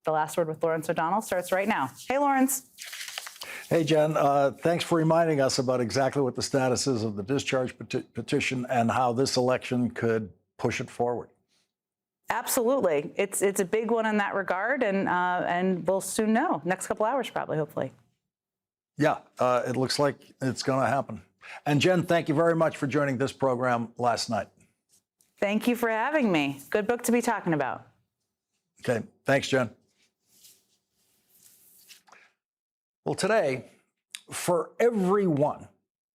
The Last Word with Lawrence O'Donnell starts right now. Hey, Lawrence. Hey, Jen. Thanks for reminding us about exactly what the status is of the discharge petition and how this election could push it forward. Absolutely. It's a big one in that regard, and we'll soon know. Next couple hours, probably, hopefully. Yeah, it looks like it's going to happen. And Jen, thank you very much for joining this program last night. Thank you for having me. Good book to be talking about. Okay, thanks, Jen. Well, today, for every one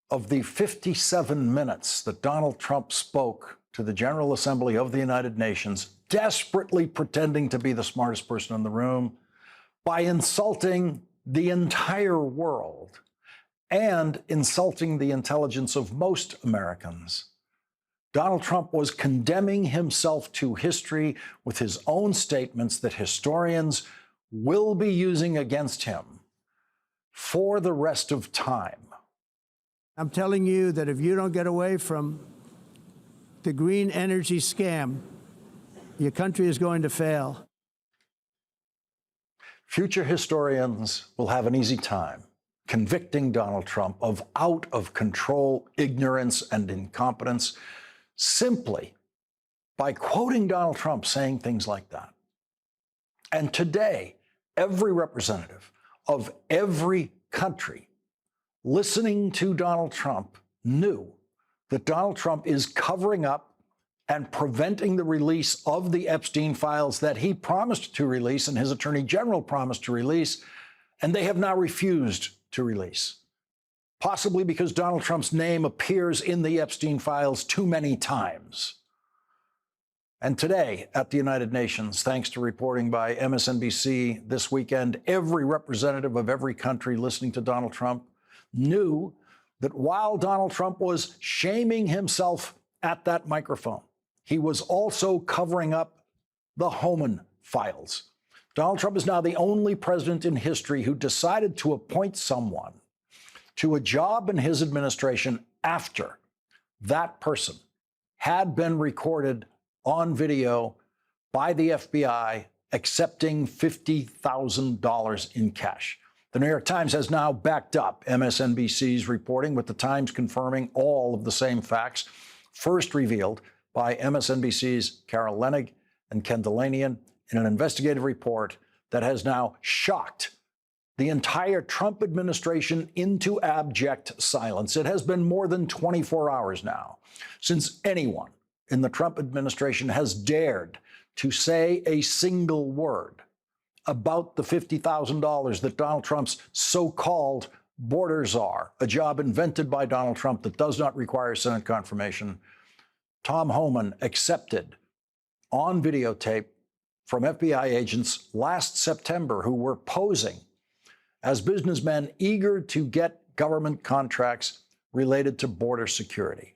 of the 57 minutes that Donald Trump spoke to the General Assembly of the United Nations, desperately pretending to be the smartest person in the room, by insulting the entire world and insulting the intelligence of most Americans, Donald Trump was condemning himself to history with his own statements that historians will be using against him for the rest of time. I'm telling you that if you don't get away from the green energy scam, your country is going to fail. Future historians will have an easy time convicting Donald Trump of out-of-control ignorance and incompetence simply by quoting Donald Trump saying things like that. And today, every representative of every country listening to Donald Trump knew that Donald Trump is covering up and preventing the release of the Epstein files that he promised to release and his attorney general promised to release, and they have now refused to release. Possibly because Donald Trump's name appears in the Epstein files too many times. And today at the United Nations, thanks to reporting by MSNBC this weekend, every representative of every country listening to Donald Trump knew that while Donald Trump was shaming himself at that microphone, he was also covering up the Homan files. Donald Trump is now the only president in history who decided to appoint someone to a job in his administration after that person had been recorded on video by the FBI accepting $50,000 in cash. The New York Times has now backed up MSNBC's reporting, with the Times confirming all of the same facts, first revealed by MSNBC's Carol Leonnig and Ken Dilanian in an investigative report that has now shocked the entire Trump administration into abject silence. It has been more than 24 hours now since anyone in the Trump administration has dared to say a single word about the $50,000 that Donald Trump's so-called border czar, a job invented by Donald Trump that does not require Senate confirmation, Tom Homan accepted on videotape from FBI agents last September who were posing as businessmen eager to get government contracts related to border security.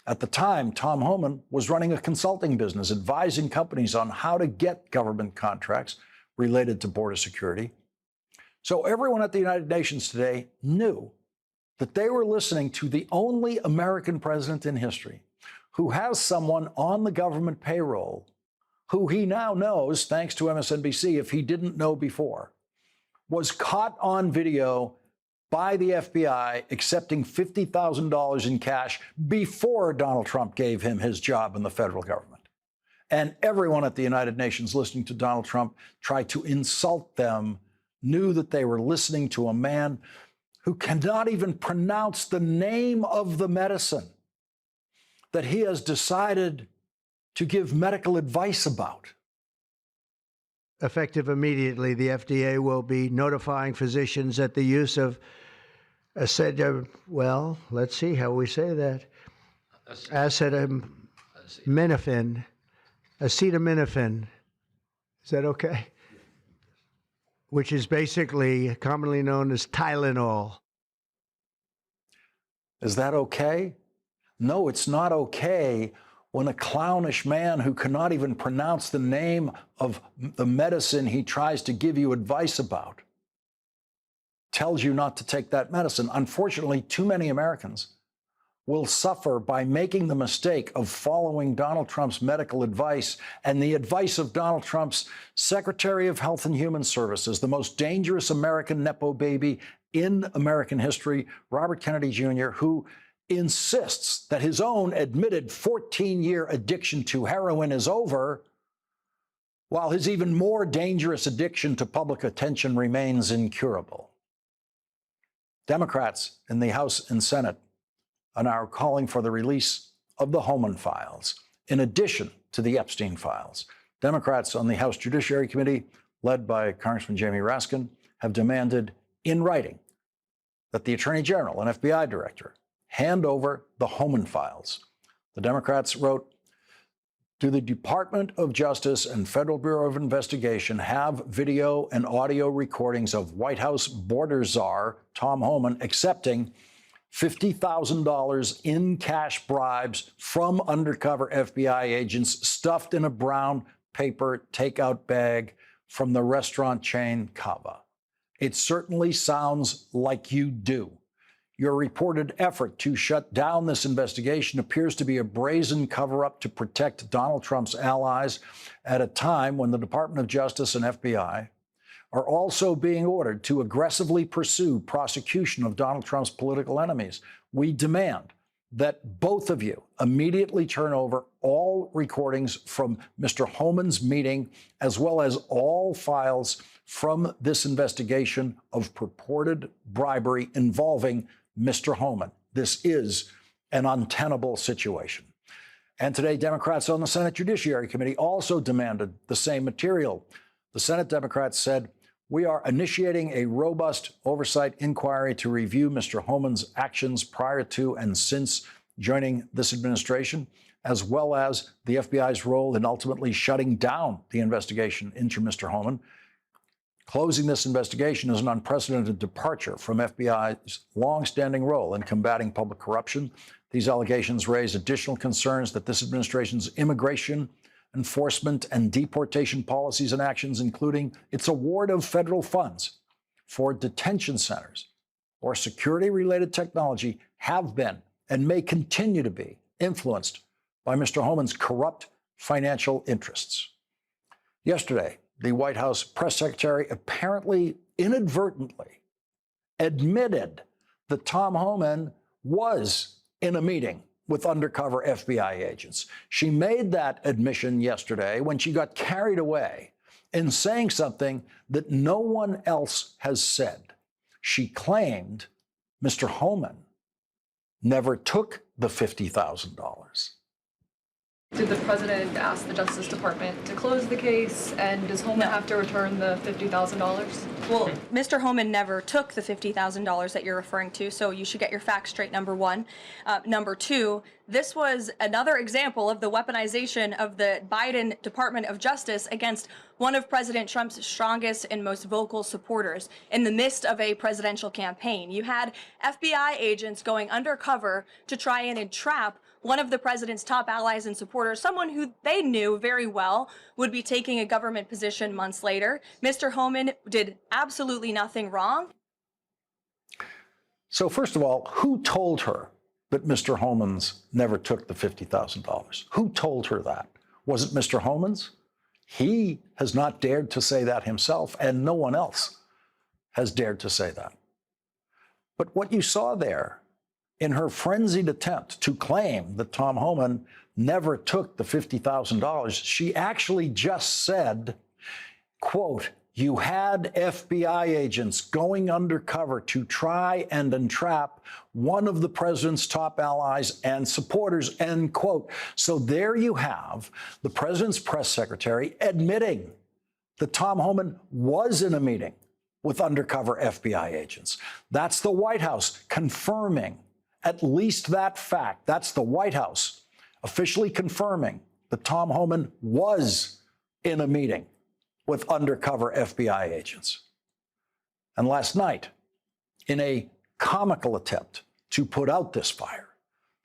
At the time, Tom Homan was running a consulting business, advising companies on how to get government contracts related to border security. So everyone at the United Nations today knew that they were listening to the only American president in history who has someone on the government payroll who he now knows, thanks to MSNBC, if he didn't know before, was caught on video by the FBI accepting $50,000 in cash before Donald Trump gave him his job in the federal government. And everyone at the United Nations listening to Donald Trump try to insult them knew that they were listening to a man who cannot even pronounce the name of the medicine that he has decided to give medical advice about. Effective immediately, the FDA will be notifying physicians that the use of well, let's see how we say that. Acetaminophen. Is that okay? Which is basically commonly known as Tylenol. Is that okay? No, it's not okay when a clownish man who cannot even pronounce the name of the medicine he tries to give you advice about tells you not to take that medicine. Unfortunately, too many Americans will suffer by making the mistake of following Donald Trump's medical advice and the advice of Donald Trump's Secretary of Health and Human Services, the most dangerous American Nepo baby in American history, Robert Kennedy Jr., who insists that his own admitted 14-year addiction to heroin is over, while his even more dangerous addiction to public attention remains incurable. Democrats in the House and Senate are now calling for the release of the Homan files, in addition to the Epstein files. Democrats on the House Judiciary Committee, led by Congressman Jamie Raskin, have demanded in writing that the Attorney General and FBI Director hand over the Homan files. The Democrats wrote, "Do the Department of Justice and Federal Bureau of Investigation have video and audio recordings of White House border czar Tom Homan accepting $50,000 in cash bribes from undercover FBI agents stuffed in a brown paper takeout bag from the restaurant chain Cava? It certainly sounds like you do. Your reported effort to shut down this investigation appears to be a brazen cover-up to protect Donald Trump's allies at a time when the Department of Justice and FBI are also being ordered to aggressively pursue prosecution of Donald Trump's political enemies. We demand that both of you immediately turn over all recordings from Mr. Homan's meeting, as well as all files from this investigation of purported bribery involving Mr. Homan. This is an untenable situation." And today, Democrats on the Senate Judiciary Committee also demanded the same material. The Senate Democrats said, "We are initiating a robust oversight inquiry to review Mr. Homan's actions prior to and since joining this administration, as well as the FBI's role in ultimately shutting down the investigation into Mr. Homan. Closing this investigation is an unprecedented departure from FBI's longstanding role in combating public corruption. These allegations raise additional concerns that this administration's immigration enforcement and deportation policies and actions, including its award of federal funds for detention centers or security-related technology, have been and may continue to be influenced by Mr. Homan's corrupt financial interests." Yesterday, the White House press secretary apparently inadvertently admitted that Tom Homan was in a meeting with undercover FBI agents. She made that admission yesterday when she got carried away in saying something that no one else has said. She claimed Mr. Homan never took the $50,000. Did the president ask the Justice Department to close the case, and does Homan have to return the $50,000? Well, Mr. Homan never took the $50,000 that you're referring to, so you should get your facts straight, number one. Number two, this was another example of the weaponization of the Biden Department of Justice against one of President Trump's strongest and most vocal supporters in the midst of a presidential campaign. You had FBI agents going undercover to try and entrap one of the president's top allies and supporters, someone who they knew very well would be taking a government position months later. Mr. Homan did absolutely nothing wrong. So first of all, who told her that Mr. Homan's never took the $50,000? Who told her that? Was it Mr. Homan's? He has not dared to say that himself, and no one else has dared to say that. But what you saw there, in her frenzied attempt to claim that Tom Homan never took the $50,000, she actually just said, quote, "You had FBI agents going undercover to try and entrap one of the president's top allies and supporters," end quote. So there you have the president's press secretary admitting that Tom Homan was in a meeting with undercover FBI agents. That's the White House confirming at least that fact. That's the White House officially confirming that Tom Homan was in a meeting with undercover FBI agents. And last night, in a comical attempt to put out this fire,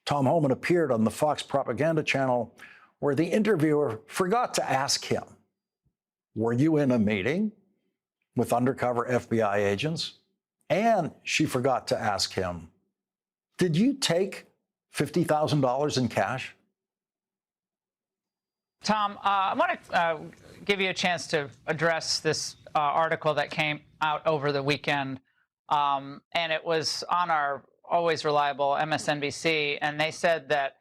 Tom Homan appeared on the Fox propaganda channel where the interviewer forgot to ask him, "Were you in a meeting with undercover FBI agents?" And she forgot to ask him, "Did you take $50,000 in cash? Tom, I want to give you a chance to address this article that came out over the weekend. And it was on our always reliable MSNBC. And they said that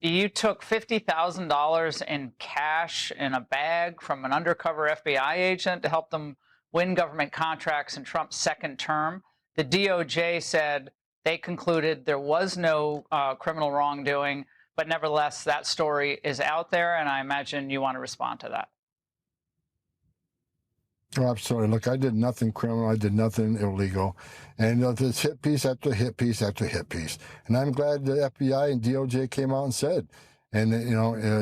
you took $50,000 in cash in a bag from an undercover FBI agent to help them win government contracts in Trump's second term. The DOJ said they concluded there was no criminal wrongdoing, but nevertheless, that story is out there, and I imagine you want to respond to that. Oh, absolutely. Look, I did nothing criminal. I did nothing illegal. And there's hit piece after hit piece after hit piece. And I'm glad the FBI and DOJ came out and said,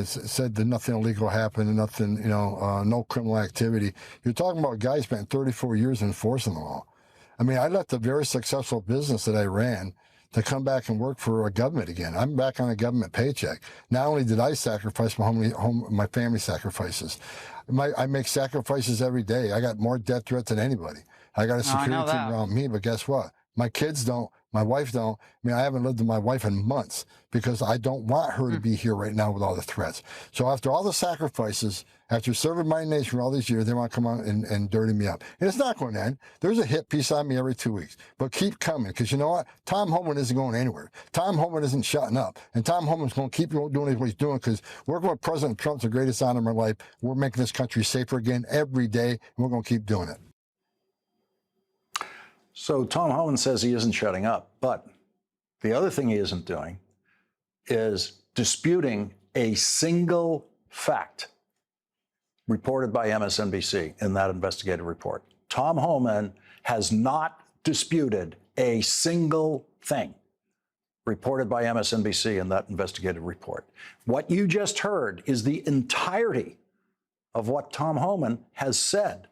said that nothing illegal happened and nothing, no criminal activity. You're talking about a guy who spent 34 years enforcing the law. I mean, I left a very successful business that I ran to come back and work for a government again. I'm back on a government paycheck. Not only did I sacrifice my family sacrifices, I make sacrifices every day. I got more death threats than anybody. I got a security team around me, but guess what? My kids don't. My wife don't. I mean, I haven't lived with my wife in months because I don't want her to be here right now with all the threats. So after all the sacrifices, after serving my nation for all these years, they want to come out and dirty me up. And it's not going to end. There's a hit piece on me every 2 weeks. But keep coming, because you know what? Tom Homan isn't going anywhere. Tom Homan isn't shutting up. And Tom Homan's going to keep doing what he's doing, because working with President Trump's the greatest honor of my life. We're making this country safer again every day, and we're going to keep doing it. So Tom Homan says he isn't shutting up, but the other thing he isn't doing is disputing a single fact reported by MSNBC in that investigative report. Tom Homan has not disputed a single thing reported by MSNBC in that investigative report. What you just heard is the entirety of what Tom Homan has said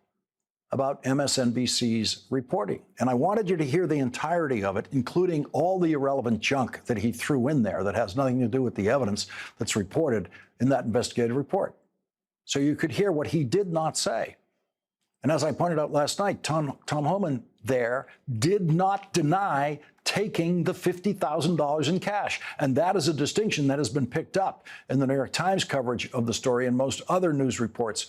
about MSNBC's reporting. And I wanted you to hear the entirety of it, including all the irrelevant junk that he threw in there that has nothing to do with the evidence that's reported in that investigative report. So you could hear what he did not say. And as I pointed out last night, Tom Homan there did not deny taking the $50,000 in cash. And that is a distinction that has been picked up in the New York Times coverage of the story and most other news reports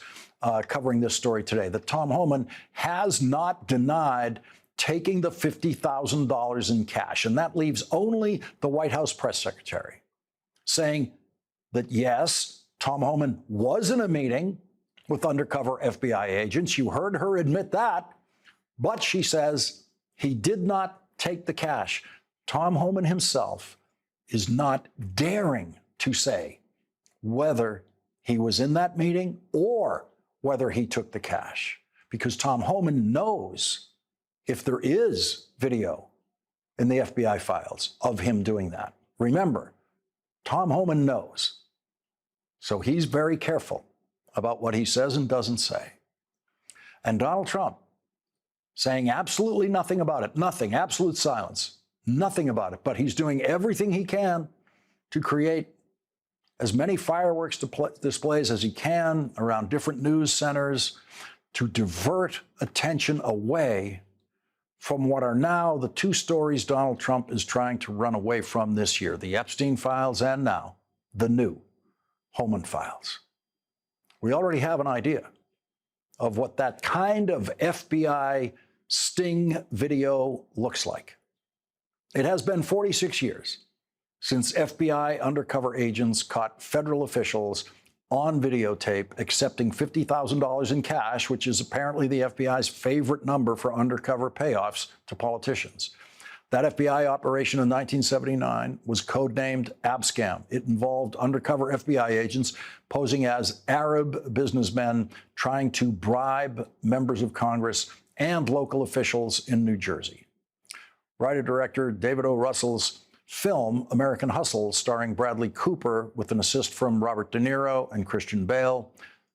covering this story today, that Tom Homan has not denied taking the $50,000 in cash. And that leaves only the White House press secretary saying that, yes, Tom Homan was in a meeting with undercover FBI agents. You heard her admit that. But she says he did not take the cash. Tom Homan himself is not daring to say whether he was in that meeting or whether he took the cash, because Tom Homan knows if there is video in the FBI files of him doing that. Remember, Tom Homan knows. So he's very careful about what he says and doesn't say. And Donald Trump saying absolutely nothing about it, nothing, absolute silence, nothing about it. But he's doing everything he can to create as many fireworks displays as he can around different news centers to divert attention away from what are now the two stories Donald Trump is trying to run away from this year, the Epstein files and now the new Homan files. We already have an idea of what that kind of FBI sting video looks like. It has been 46 years since FBI undercover agents caught federal officials on videotape accepting $50,000 in cash, which is apparently the FBI's favorite number for undercover payoffs to politicians. That FBI operation in 1979 was codenamed Abscam. It involved undercover FBI agents posing as Arab businessmen trying to bribe members of Congress and local officials in New Jersey. Writer-director David O. Russell's film American Hustle, starring Bradley Cooper with an assist from Robert De Niro and Christian Bale,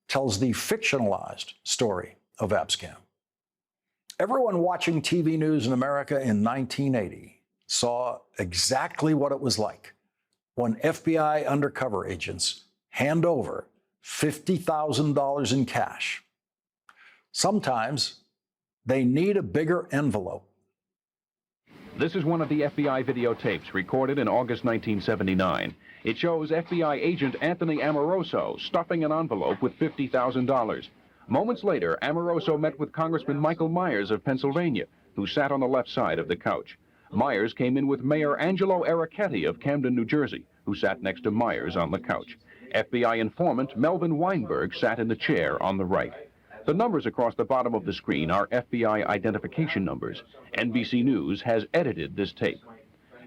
tells the fictionalized story of Abscam. Everyone watching TV news in America in 1980 saw exactly what it was like when FBI undercover agents hand over $50,000 in cash. Sometimes they need a bigger envelope. This is one of the FBI videotapes recorded in August 1979. It shows FBI agent Anthony Amoroso stuffing an envelope with $50,000. Moments later, Amoroso met with Congressman Michael Myers of Pennsylvania, who sat on the left side of the couch. Myers came in with Mayor Angelo Ericetti of Camden, New Jersey, who sat next to Myers on the couch. FBI informant Melvin Weinberg sat in the chair on the right. The numbers across the bottom of the screen are FBI identification numbers. NBC News has edited this tape.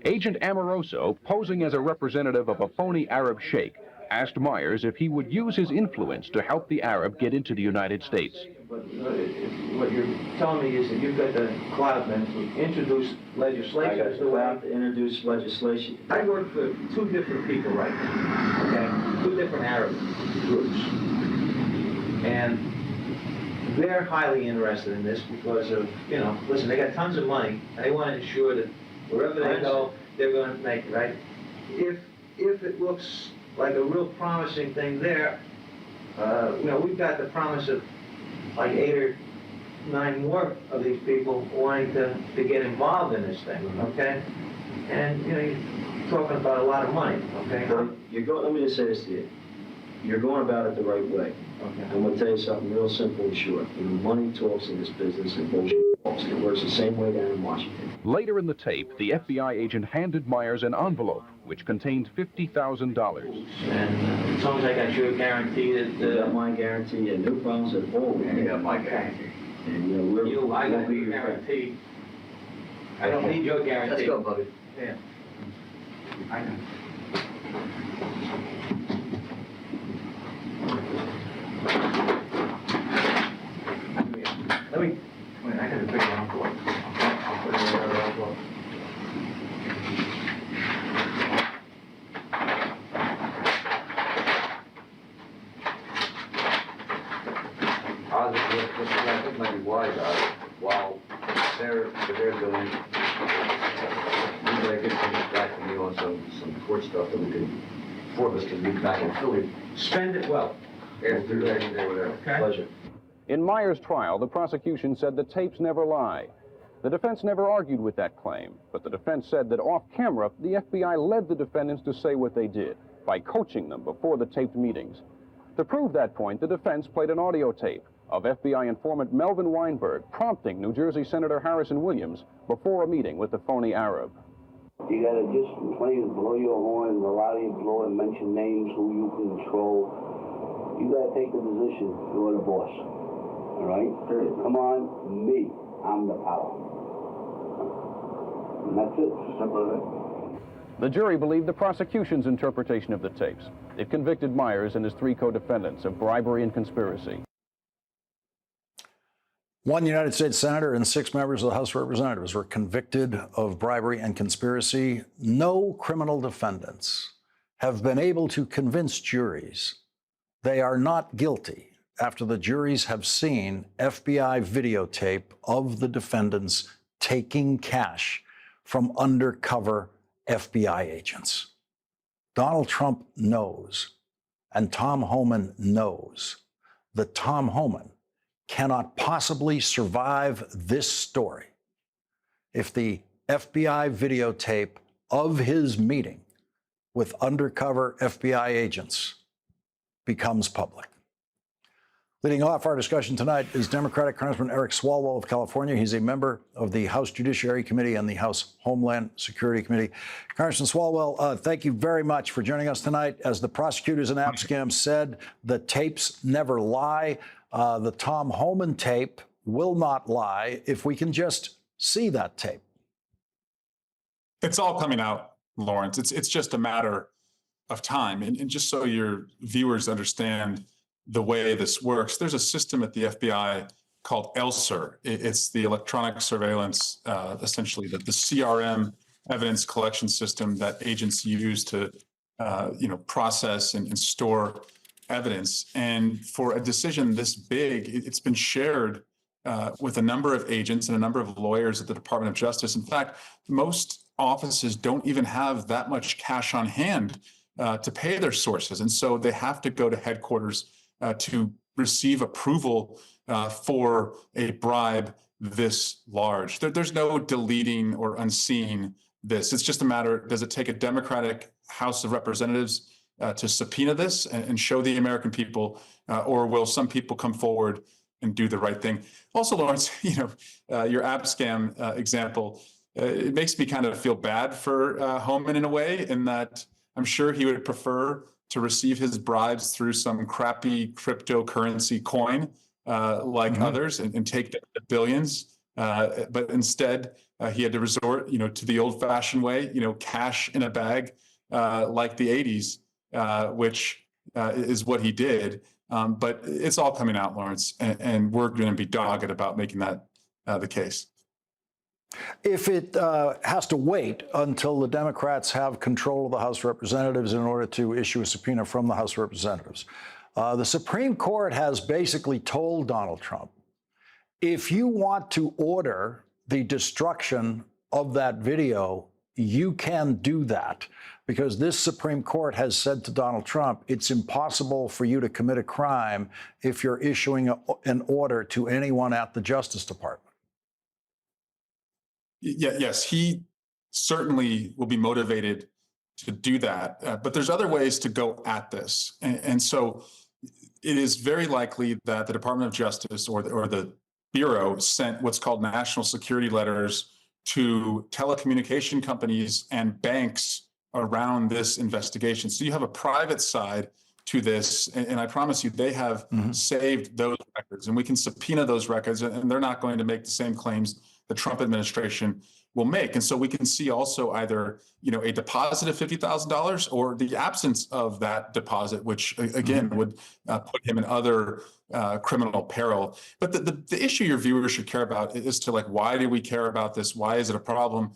Agent Amoroso, posing as a representative of a phony Arab sheikh, asked Myers if he would use his influence to help the Arab get into the United States. But what you're telling me is that you've got the clout then to introduce legislation. I got the clout to introduce legislation. I work for two different people right now, okay? Two different Arab groups. And they're highly interested in this because of, you know, listen, they got tons of money, and they want to ensure that wherever they go, they're going to make it, right? If it looks like a real promising thing there, you know, we've got the promise of like 8 or 9 more of these people wanting to get involved in this thing, okay? And, you know, you're talking about a lot of money, okay? Let me just say this to you. You're going about it the right way. Okay. I'm going to tell you something real simple and short. You know, money talks in this business and bullshit talks. It works the same way down in Washington. Later in the tape, the FBI agent handed Myers an envelope which contained $50,000. And as long as I got your guarantee that... You got my guarantee and no problems at all. You got my guarantee. And, you know, I got your guarantee. I don't need your guarantee. Let's go, buddy. Yeah. I know. Let me, wait, I got a big envelope. I'll put it in another envelope. I think might be wise while they're doing, maybe I get things back from you on some court stuff that we could, four of us can meet back in Philly. Spend it well. After that, whatever. Okay. Pleasure. In Myers' trial, the prosecution said the tapes never lie. The defense never argued with that claim, but the defense said that off camera, the FBI led the defendants to say what they did by coaching them before the taped meetings. To prove that point, the defense played an audio tape of FBI informant Melvin Weinberg prompting New Jersey Senator Harrison Williams before a meeting with the phony Arab. You gotta just play blow your horn and allow you to blow and mention names, who you can control. You gotta take the position, you're the boss. All right? Come on, me. I'm the power. And that's it. Simple as that. The jury believed the prosecution's interpretation of the tapes. It convicted Myers and his 3 co-defendants of bribery and conspiracy. 1 United States Senator and 6 members of the House of Representatives were convicted of bribery and conspiracy. No criminal defendants have been able to convince juries they are not guilty after the juries have seen FBI videotape of the defendants taking cash from undercover FBI agents. Donald Trump knows, and Tom Homan knows, that Tom Homan cannot possibly survive this story if the FBI videotape of his meeting with undercover FBI agents becomes public. Leading off our discussion tonight is Democratic Congressman Eric Swalwell of California. He's a member of the House Judiciary Committee and the House Homeland Security Committee. Congressman Swalwell, thank you very much for joining us tonight. As the prosecutors in Abscam said, the tapes never lie. The Tom Homan tape will not lie if we can just see that tape. It's all coming out, Lawrence. It's just a matter of time. And just so your viewers understand the way this works, there's a system at the FBI called ELSER. It's the electronic surveillance, essentially the CRM evidence collection system that agents use to process and store evidence. And for a decision this big, it's been shared with a number of agents and a number of lawyers at the Department of Justice. In fact, most offices don't even have that much cash on hand to pay their sources. And so they have to go to headquarters to receive approval for a bribe this large. There's no deleting or unseeing this. It's just a matter, does it take a Democratic House of Representatives to subpoena this and show the American people, or will some people come forward and do the right thing? Also, Lawrence, your Abscam example, it makes me kind of feel bad for Homan in a way, in that I'm sure he would prefer to receive his bribes through some crappy cryptocurrency coin like others and take the billions. But instead, he had to resort, to the old-fashioned way, cash in a bag like the 80s, which is what he did. But it's all coming out, Lawrence, and we're going to be dogged about making that the case. If it has to wait until the Democrats have control of the House of Representatives in order to issue a subpoena from the House of Representatives, the Supreme Court has basically told Donald Trump, if you want to order the destruction of that video, you can do that, because this Supreme Court has said to Donald Trump, it's impossible for you to commit a crime if you're issuing an order to anyone at the Justice Department. Yes, he certainly will be motivated to do that. But there's other ways to go at this. And so it is very likely that the Department of Justice or the Bureau sent what's called national security letters to telecommunication companies and banks around this investigation. So you have a private side to this, and I promise you they have saved those records, and we can subpoena those records, and they're not going to make the same claims the Trump administration will make. And so we can see also either, a deposit of $50,000 or the absence of that deposit, which again would put him in other criminal peril. But the issue your viewers should care about is to, like, why do we care about this? Why is it a problem?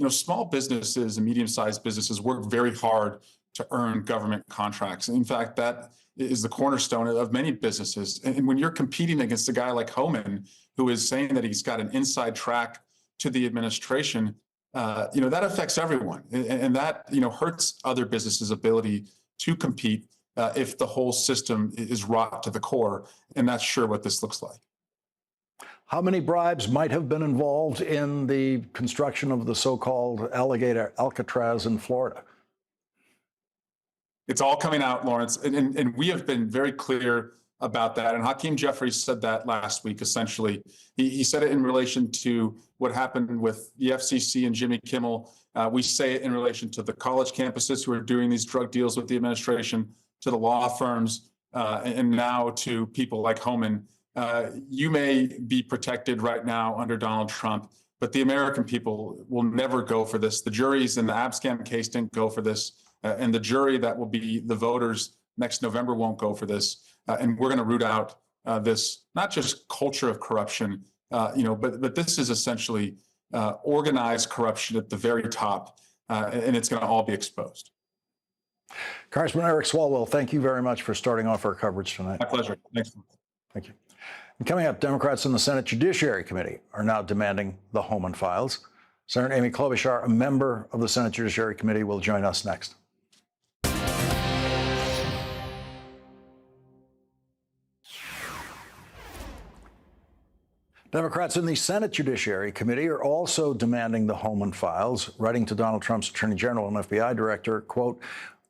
Small businesses and medium-sized businesses work very hard to earn government contracts. And in fact, that is the cornerstone of many businesses. And when you're competing against a guy like Homan, who is saying that he's got an inside track to the administration, that affects everyone. And that, hurts other businesses' ability to compete if the whole system is rot to the core. And that's sure what this looks like. How many bribes might have been involved in the construction of the so-called alligator Alcatraz in Florida? It's all coming out, Lawrence, and we have been very clear about that. And Hakeem Jeffries said that last week, essentially. He said it in relation to what happened with the FCC and Jimmy Kimmel. We say it in relation to the college campuses who are doing these drug deals with the administration, to the law firms, and now to people like Homan. You may be protected right now under Donald Trump, but the American people will never go for this. The juries in the Abscam case didn't go for this. And the jury that will be the voters next November won't go for this. And we're going to root out this, not just culture of corruption, but this is essentially organized corruption at the very top, and it's going to all be exposed. Congressman Eric Swalwell, thank you very much for starting off our coverage tonight. My pleasure. Thanks. Thank you. And coming up, Democrats in the Senate Judiciary Committee are now demanding the Homan files. Senator Amy Klobuchar, a member of the Senate Judiciary Committee, will join us next. Democrats in the Senate Judiciary Committee are also demanding the Homan files, writing to Donald Trump's Attorney General and FBI Director, quote,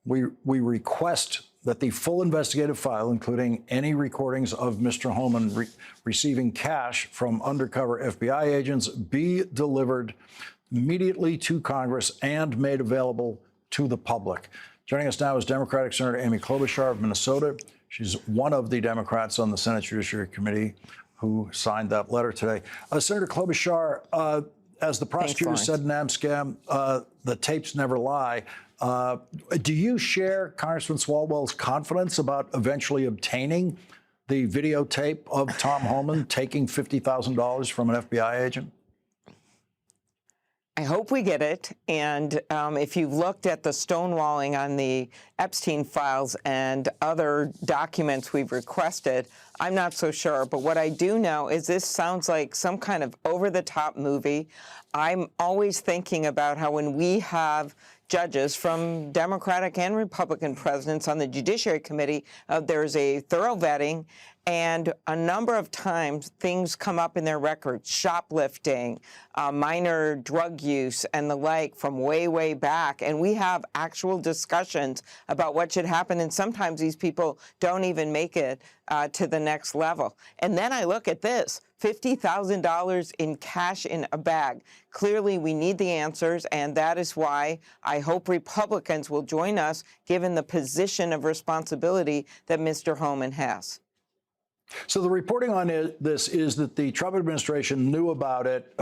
we request that the full investigative file, including any recordings of Mr. Homan receiving cash from undercover FBI agents, be delivered immediately to Congress and made available to the public. Joining us now is Democratic Senator Amy Klobuchar of Minnesota. She's one of the Democrats on the Senate Judiciary Committee who signed that letter today. Senator Klobuchar, as the prosecutor said in Abscam, the tapes never lie. Do you share Congressman Swalwell's confidence about eventually obtaining the videotape of Tom Homan taking $50,000 from an FBI agent? I hope we get it. And if you've looked at the stonewalling on the Epstein files and other documents we've requested, I'm not so sure. But what I do know is this sounds like some kind of over-the-top movie. I'm always thinking about how when we have judges from Democratic and Republican presidents on the Judiciary Committee, there's a thorough vetting And a number of times things come up in their records, shoplifting, minor drug use and the like from way, way back. And we have actual discussions about what should happen. And sometimes these people don't even make it to the next level. And then I look at this, $50,000 in cash in a bag. Clearly, we need the answers, and that is why I hope Republicans will join us, given the position of responsibility that Mr. Homan has. So the reporting on this is that the Trump administration knew about it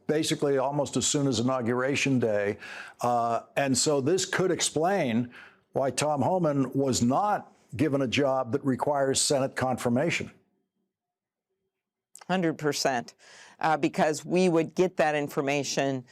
basically almost as soon as Inauguration Day. And so this could explain why Tom Homan was not given a job that requires Senate confirmation. 100%, because we would get that information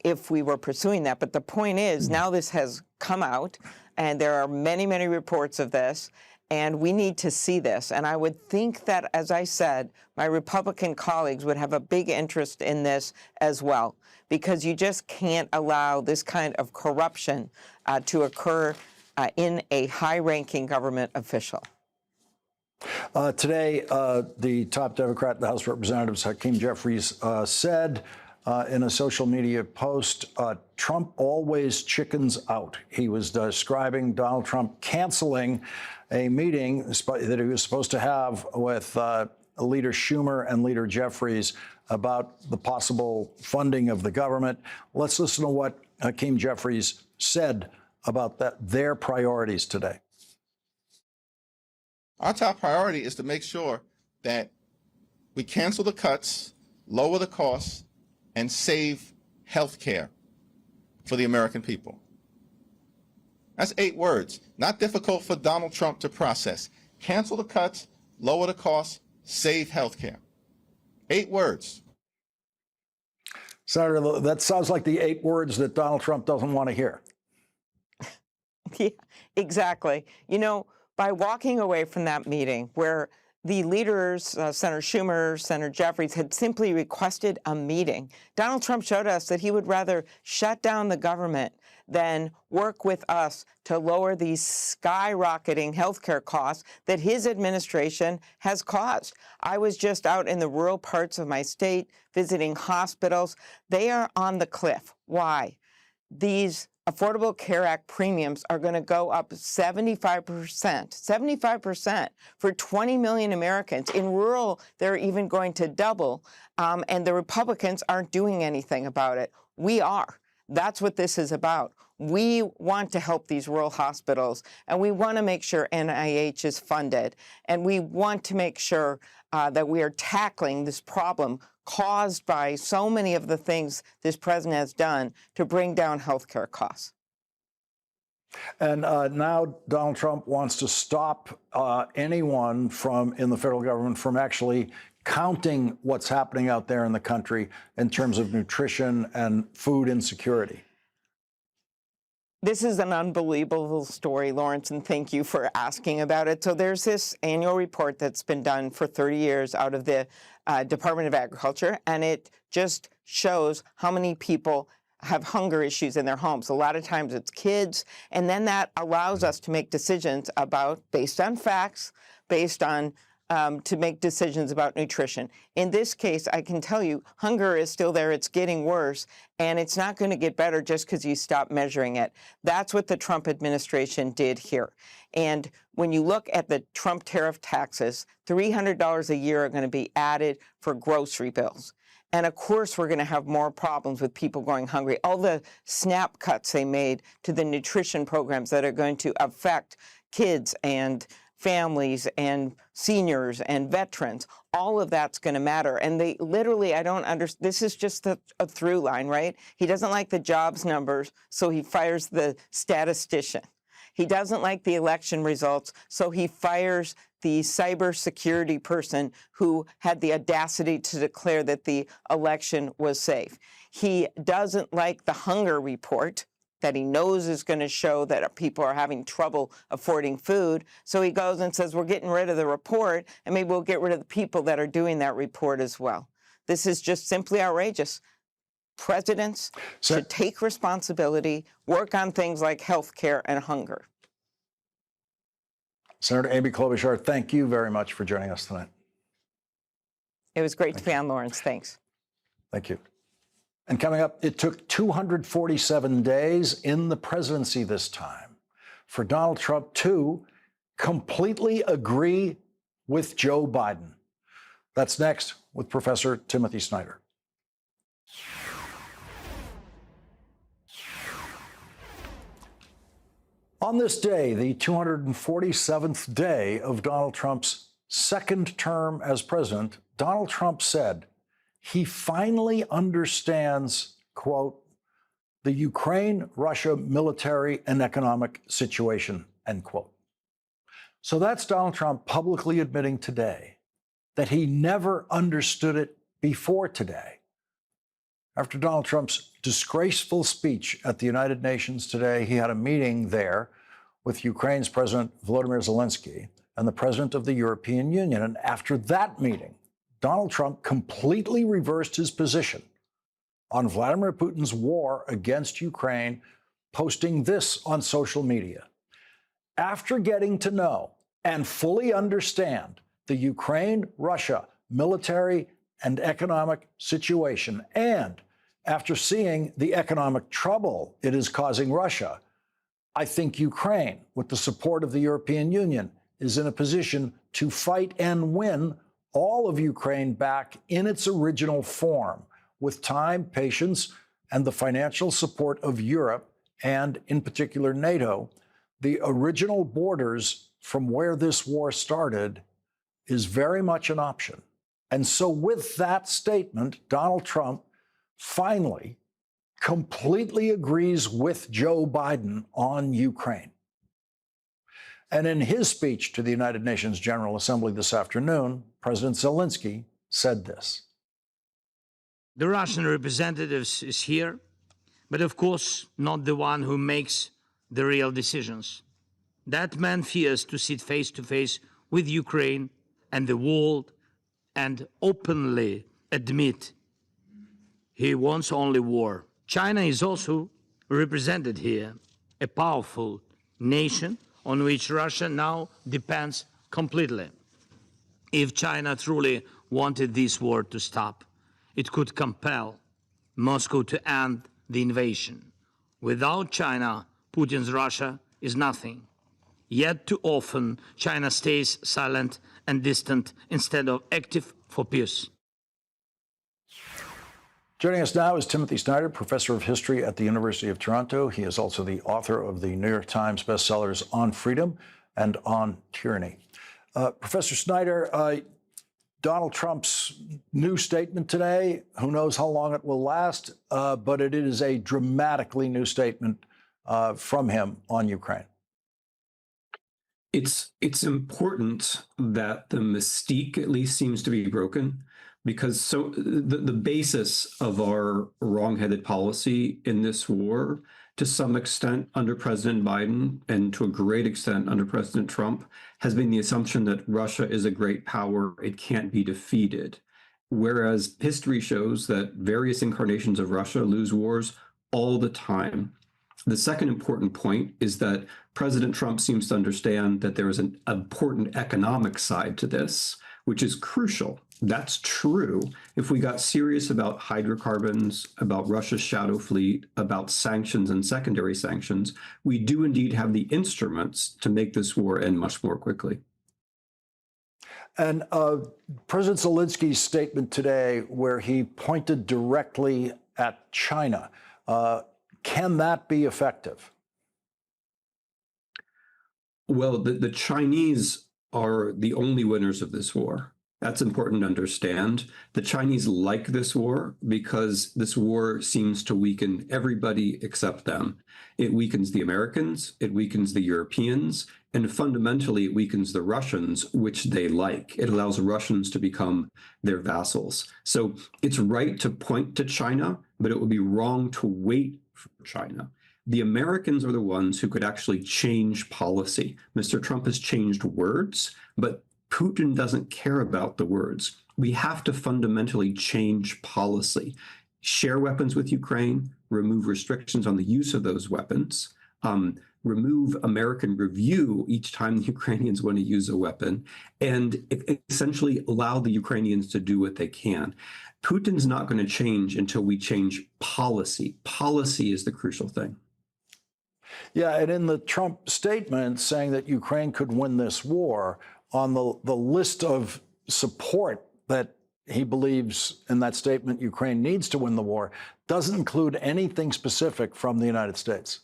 if we were pursuing that. But the point is, now this has come out, and there are many, many reports of this, and we need to see this. And I would think that, as I said, my Republican colleagues would have a big interest in this as well, because you just can't allow this kind of corruption to occur in a high-ranking government official. Today, the top Democrat in the House of Representatives, Hakeem Jeffries, said in a social media post, Trump always chickens out. He was describing Donald Trump canceling a meeting that he was supposed to have with Leader Schumer and Leader Jeffries about the possible funding of the government. Let's listen to what Hakeem Jeffries said about their priorities today. Our top priority is to make sure that we cancel the cuts, lower the costs, and save health care for the American people. That's 8 words, not difficult for Donald Trump to process. Cancel the cuts, lower the costs, save health care. 8 words. Senator, that sounds like the 8 words that Donald Trump doesn't want to hear. Yeah, exactly. You know, by walking away from that meeting where the leaders, Senator Schumer, Senator Jeffries, had simply requested a meeting, Donald Trump showed us that he would rather shut down the government than work with us to lower these skyrocketing healthcare costs that his administration has caused. I was just out in the rural parts of my state visiting hospitals. They are on the cliff. Why? These Affordable Care Act premiums are going to go up 75% for 20 million Americans. In rural, they're even going to double, and the Republicans aren't doing anything about it. We are. That's what this is about. We want to help these rural hospitals, and we want to make sure NIH is funded, and we want to make sure that we are tackling this problem caused by so many of the things this president has done to bring down health care costs. And now Donald Trump wants to stop anyone in the federal government from actually counting what's happening out there in the country in terms of nutrition and food insecurity. This is an unbelievable story, Lawrence, and thank you for asking about it. So there's this annual report that's been done for 30 years out of the Department of Agriculture, and it just shows how many people have hunger issues in their homes. A lot of times it's kids, and then that allows us to make decisions about, based on facts, based on to make decisions about nutrition. In this case, I can tell you, hunger is still there. It's getting worse, and it's not going to get better just because you stop measuring it. That's what the Trump administration did here. And when you look at the Trump tariff taxes, $300 a year are going to be added for grocery bills. And of course, we're going to have more problems with people going hungry. All the SNAP cuts they made to the nutrition programs that are going to affect kids and families and seniors and veterans, all of that's going to matter. And they literally, I don't understand, this is just a through line, right? He doesn't like the jobs numbers, so he fires the statistician. He doesn't like the election results, so he fires the cybersecurity person who had the audacity to declare that the election was safe. He doesn't like the hunger report that he knows is going to show that people are having trouble affording food. So he goes and says, we're getting rid of the report, and maybe we'll get rid of the people that are doing that report as well. This is just simply outrageous. Presidents should take responsibility, work on things like health care and hunger. Senator Amy Klobuchar, thank you very much for joining us tonight. It was great to be on, Lawrence. Thanks. Thank you. And coming up, it took 247 days in the presidency this time for Donald Trump to completely agree with Joe Biden. That's next with Professor Timothy Snyder. On this day, the 247th day of Donald Trump's second term as president, Donald Trump said he finally understands, quote, the Ukraine-Russia military and economic situation, end quote. So that's Donald Trump publicly admitting today that he never understood it before today. After Donald Trump's disgraceful speech at the United Nations today, he had a meeting there with Ukraine's President Volodymyr Zelensky and the President of the European Union. And after that meeting, Donald Trump completely reversed his position on Vladimir Putin's war against Ukraine, posting this on social media. After getting to know and fully understand the Ukraine-Russia military and economic situation, and after seeing the economic trouble it is causing Russia, I think Ukraine, with the support of the European Union, is in a position to fight and win all of Ukraine back in its original form, with time, patience, and the financial support of Europe, and in particular NATO. The original borders from where this war started is very much an option. And so with that statement, Donald Trump finally completely agrees with Joe Biden on Ukraine. And in his speech to the United Nations General Assembly this afternoon, President Zelensky said this. The Russian representative is here, but of course not the one who makes the real decisions. That man fears to sit face to face with Ukraine and the world and openly admit he wants only war. China is also represented here, a powerful nation on which Russia now depends completely. If China truly wanted this war to stop, it could compel Moscow to end the invasion. Without China, Putin's Russia is nothing. Yet too often, China stays silent and distant instead of active for peace. Joining us now is Timothy Snyder, professor of history at the University of Toronto. He is also the author of the New York Times bestsellers On Freedom and On Tyranny. Professor Snyder, Donald Trump's new statement today, who knows how long it will last, but it is a dramatically new statement from him on Ukraine. It's important that the mystique at least seems to be broken, because so the basis of our wrong-headed policy in this war, to some extent under President Biden and to a great extent under President Trump, has been the assumption that Russia is a great power, it can't be defeated. Whereas history shows that various incarnations of Russia lose wars all the time. The second important point is that President Trump seems to understand that there is an important economic side to this, which is crucial. That's true. If we got serious about hydrocarbons, about Russia's shadow fleet, about sanctions and secondary sanctions, we do indeed have the instruments to make this war end much more quickly. And President Zelensky's statement today, where he pointed directly at China, can that be effective? Well, the Chinese are the only winners of this war. That's important to understand. The Chinese like this war because this war seems to weaken everybody except them. It weakens the Americans, it weakens the Europeans, and fundamentally it weakens the Russians, which they like. It allows Russians to become their vassals. So it's right to point to China, but it would be wrong to wait for China. The Americans are the ones who could actually change policy. Mr. Trump has changed words, but Putin doesn't care about the words. We have to fundamentally change policy, share weapons with Ukraine, remove restrictions on the use of those weapons, remove American review each time the Ukrainians want to use a weapon, and essentially allow the Ukrainians to do what they can. Putin's not going to change until we change policy. Policy is the crucial thing. Yeah, and in the Trump statement saying that Ukraine could win this war, on the list of support that he believes in that statement Ukraine needs to win the war, doesn't include anything specific from the United States.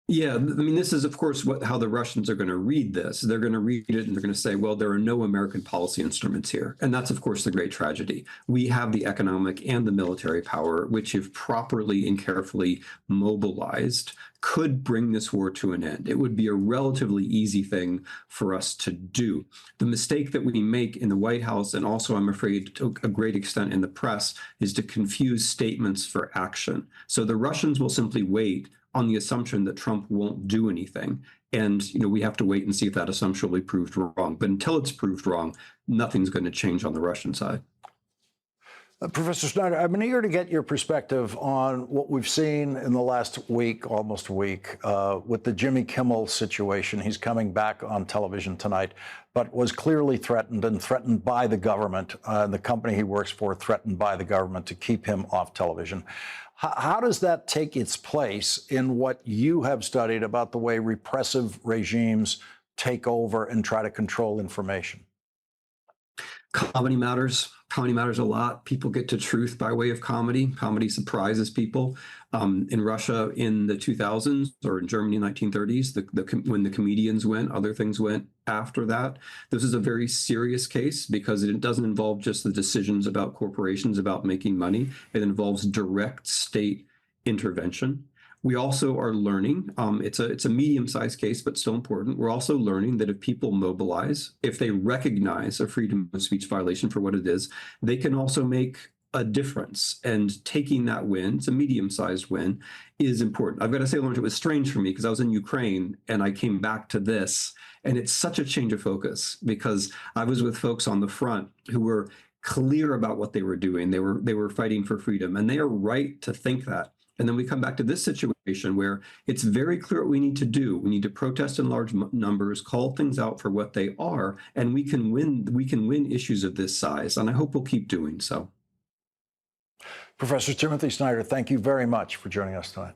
Yeah, I mean, this is, of course, how the Russians are going to read this. They're going to read it and they're going to say, well, there are no American policy instruments here. And that's, of course, the great tragedy. We have the economic and the military power, which, if properly and carefully mobilized, could bring this war to an end. It would be a relatively easy thing for us to do. The mistake that we make in the White House, and also, I'm afraid, to a great extent in the press, is to confuse statements for action. So the Russians will simply wait on the assumption that Trump won't do anything. And, we have to wait and see if that assumption will be proved wrong. But until it's proved wrong, nothing's going to change on the Russian side. Professor Snyder, I've been eager to get your perspective on what we've seen in the last week, almost a week, with the Jimmy Kimmel situation. He's coming back on television tonight, but was clearly threatened by the government. The company he works for threatened by the government to keep him off television. How does that take its place in what you have studied about the way repressive regimes take over and try to control information? Comedy matters. Comedy matters a lot. People get to truth by way of comedy. Comedy surprises people. In Russia in the 2000s, or in Germany in the 1930s, when the comedians went, other things went after that. This is a very serious case because it doesn't involve just the decisions about corporations about making money. It involves direct state intervention. We also are learning, it's a medium-sized case, but still important. We're also learning that if people mobilize, if they recognize a freedom of speech violation for what it is, they can also make a difference. And taking that win, it's a medium-sized win, is important. I've got to say, Lawrence, it was strange for me because I was in Ukraine and I came back to this, and it's such a change of focus because I was with folks on the front who were clear about what they were doing. They were fighting for freedom, and they are right to think that. And then we come back to this situation where it's very clear what we need to do. We need to protest in large numbers, call things out for what they are, and we can win issues of this size. And I hope we'll keep doing so. Professor Timothy Snyder, thank you very much for joining us tonight.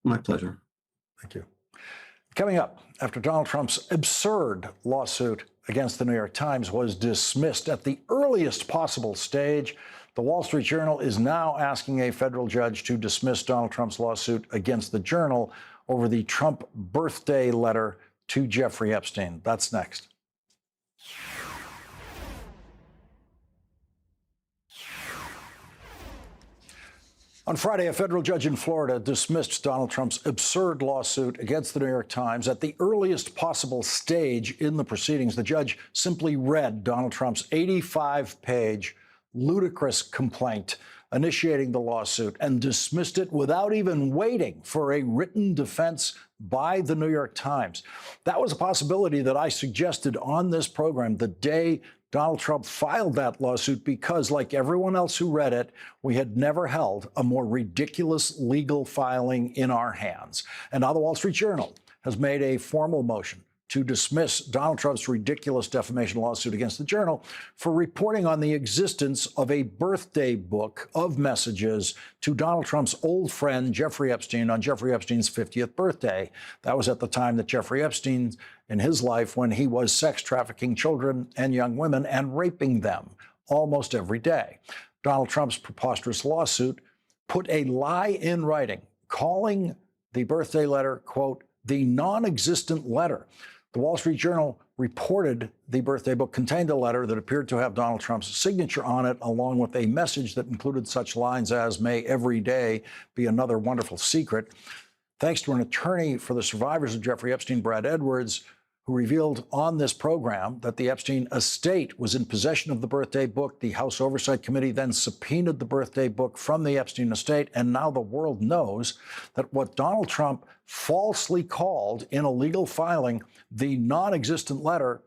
My pleasure. Thank you. Coming up, after Donald Trump's absurd lawsuit against the New York Times was dismissed at the earliest possible stage, the Wall Street Journal is now asking a federal judge to dismiss Donald Trump's lawsuit against the Journal over the Trump birthday letter to Jeffrey Epstein. That's next. On Friday, a federal judge in Florida dismissed Donald Trump's absurd lawsuit against the New York Times at the earliest possible stage in the proceedings. The judge simply read Donald Trump's 85-page ludicrous complaint initiating the lawsuit and dismissed it without even waiting for a written defense by the New York Times. That was a possibility that I suggested on this program the day Donald Trump filed that lawsuit because, like everyone else who read it, we had never held a more ridiculous legal filing in our hands. And now the Wall Street Journal has made a formal motion to dismiss Donald Trump's ridiculous defamation lawsuit against the Journal for reporting on the existence of a birthday book of messages to Donald Trump's old friend, Jeffrey Epstein, on Jeffrey Epstein's 50th birthday. That was at the time that Jeffrey Epstein, in his life, when he was sex trafficking children and young women and raping them almost every day. Donald Trump's preposterous lawsuit put a lie in writing, calling the birthday letter, quote, the non-existent letter. The Wall Street Journal reported the birthday book contained a letter that appeared to have Donald Trump's signature on it, along with a message that included such lines as, "May every day be another wonderful secret." Thanks to an attorney for the survivors of Jeffrey Epstein, Brad Edwards, who revealed on this program that the Epstein estate was in possession of the birthday book. The House Oversight Committee then subpoenaed the birthday book from the Epstein estate, and now the world knows that what Donald Trump falsely called in a legal filing the non-existent letter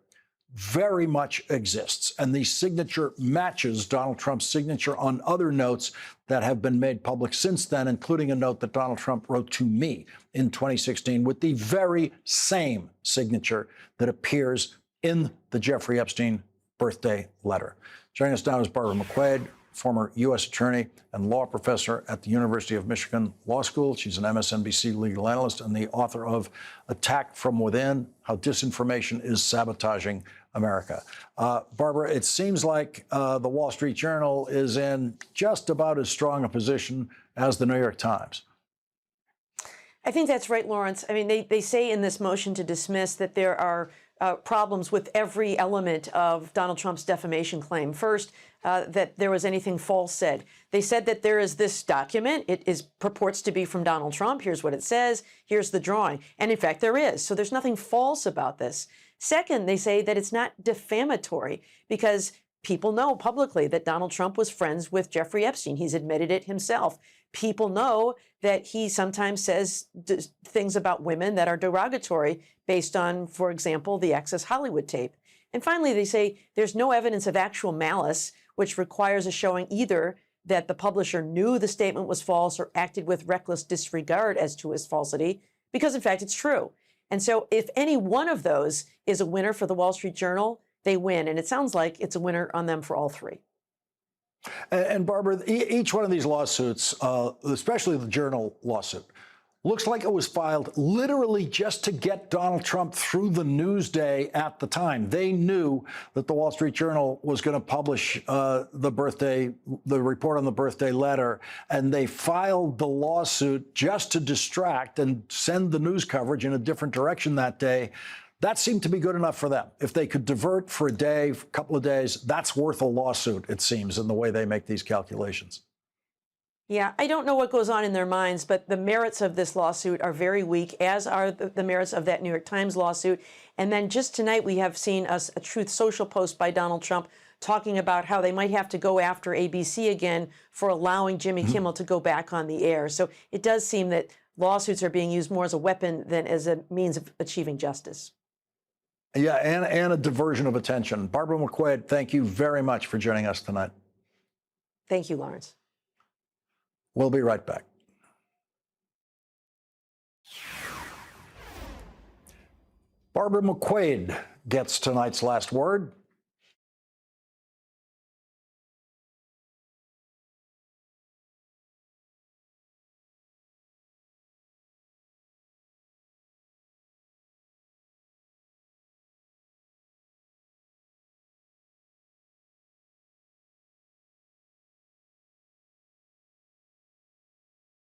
very much exists. And the signature matches Donald Trump's signature on other notes that have been made public since then, including a note that Donald Trump wrote to me in 2016 with the very same signature that appears in the Jeffrey Epstein birthday letter. Joining us now is Barbara McQuade, former U.S. attorney and law professor at the University of Michigan Law School. She's an MSNBC legal analyst and the author of Attack from Within: How Disinformation is Sabotaging America. Barbara, it seems like the Wall Street Journal is in just about as strong a position as the New York Times. I think that's right, Lawrence. I mean, they say in this motion to dismiss that there are problems with every element of Donald Trump's defamation claim. First, that there was anything false said. They said that there is this document. It purports to be from Donald Trump. Here's what it says. Here's the drawing. And in fact, there is. So there's nothing false about this. Second, they say that it's not defamatory because people know publicly that Donald Trump was friends with Jeffrey Epstein. He's admitted it himself. People know that he sometimes says things about women that are derogatory based on, for example, the Access Hollywood tape. And finally, they say there's no evidence of actual malice, which requires a showing either that the publisher knew the statement was false or acted with reckless disregard as to its falsity, because in fact it's true. And so if any one of those is a winner for the Wall Street Journal, they win. And it sounds like it's a winner on them for all three. And Barbara, each one of these lawsuits, especially the Journal lawsuit, looks like it was filed literally just to get Donald Trump through the news day at the time. They knew that the Wall Street Journal was going to publish the report on the birthday letter, and they filed the lawsuit just to distract and send the news coverage in a different direction that day. That seemed to be good enough for them. If they could divert for a day, a couple of days, that's worth a lawsuit, it seems, in the way they make these calculations. Yeah, I don't know what goes on in their minds, but the merits of this lawsuit are very weak, as are the merits of that New York Times lawsuit. And then just tonight, we have seen a Truth Social post by Donald Trump talking about how they might have to go after ABC again for allowing Jimmy Kimmel to go back on the air. So it does seem that lawsuits are being used more as a weapon than as a means of achieving justice. Yeah, and a diversion of attention. Barbara McQuade, thank you very much for joining us tonight. Thank you, Lawrence. We'll be right back. Barbara McQuade gets tonight's last word.